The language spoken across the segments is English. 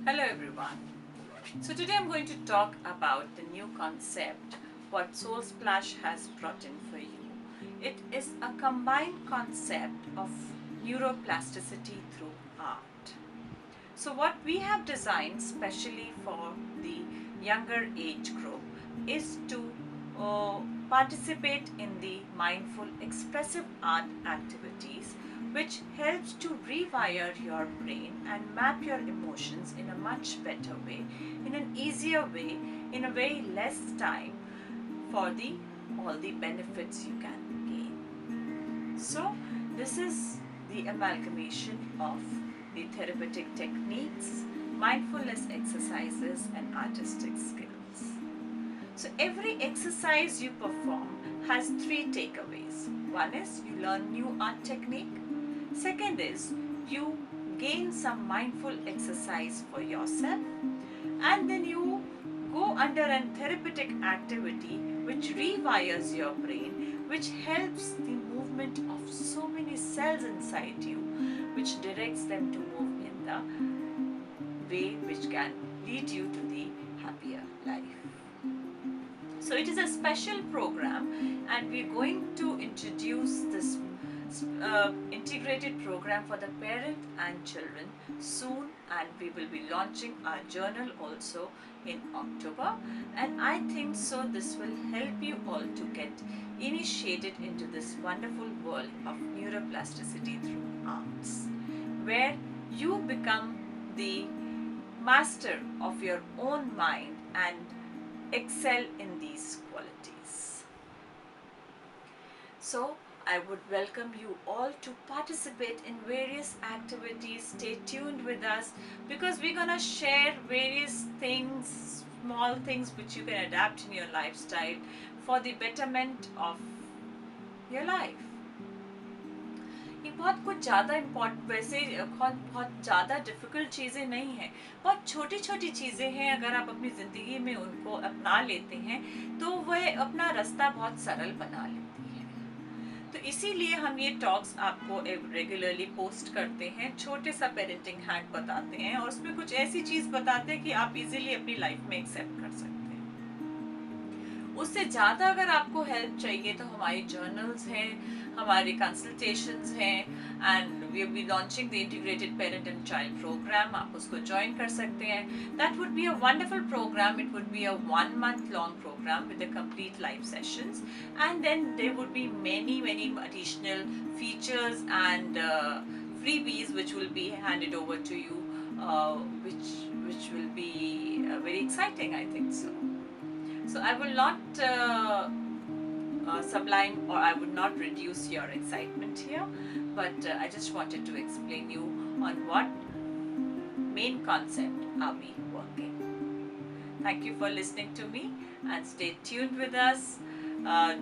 Hello everyone. So today I'm going to talk about the new concept what Soul Splash has brought in for you. It is a combined concept of neuroplasticity through art. So what we have designed specially for the younger age group is to participate in the mindful expressive art activities which helps to rewire your brain and map your emotions in a much better way, in an easier way, in a very less time for the all the benefits you can gain. So this is the amalgamation of the therapeutic techniques, mindfulness exercises and artistic skills. So every exercise you perform has three takeaways. One is you learn new art technique. Second is you gain some mindful exercise for yourself. And then you go under a therapeutic activity which rewires your brain, which helps the movement of so many cells inside you, which directs them to move in the way which can lead you to the happier life. So it is a special program and we're going to introduce this integrated program for the parent and children soon, and we will be launching our journal also in October, and I think so this will help you all to get initiated into this wonderful world of neuroplasticity through arts, where you become the master of your own mind and excel in these qualities. So I would welcome you all to participate in various activities. Stay tuned with us because we're gonna share various things, small things which you can adapt in your lifestyle for the betterment of your life. ये बहुत कुछ ज़्यादा important वैसे बहुत ज़्यादा difficult चीज़ें नहीं हैं, बहुत छोटी छोटी चीज़ें हैं. अगर आप अपनी ज़िंदगी में उनको अपना लेते हैं तो वह अपना रास्ता बहुत सरल बना लेती है. तो इसीलिए हम ये टॉक्स आपको रेगुलरली पोस्ट करते हैं, छोटे सा पेरेंटिंग हैक बताते हैं और उसमें कुछ ऐसी चीज़ बताते हैं कि आप इजीली अपनी लाइफ में एक्सेप्ट कर सकते हैं. उससे ज़्यादा अगर आपको हेल्प चाहिए तो हमारी जर्नल्स हैं, हमारे कंसल्टेशंस हैं, and we will be launching the integrated parent and child program. आप उसको ज्वाइन कर सकते हैं. That would be a wonderful program. It would be a 1 month long program with the complete live sessions, and then there would be many additional features and freebies which will be handed over to you, which will be very exciting, I think so. So I will not sublime or I would not reduce your excitement here, but I just wanted to explain you on what main concept are we working. Thank you for listening to me and stay tuned with us.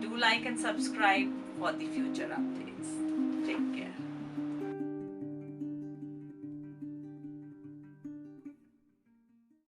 Do like and subscribe for the future updates. Take care.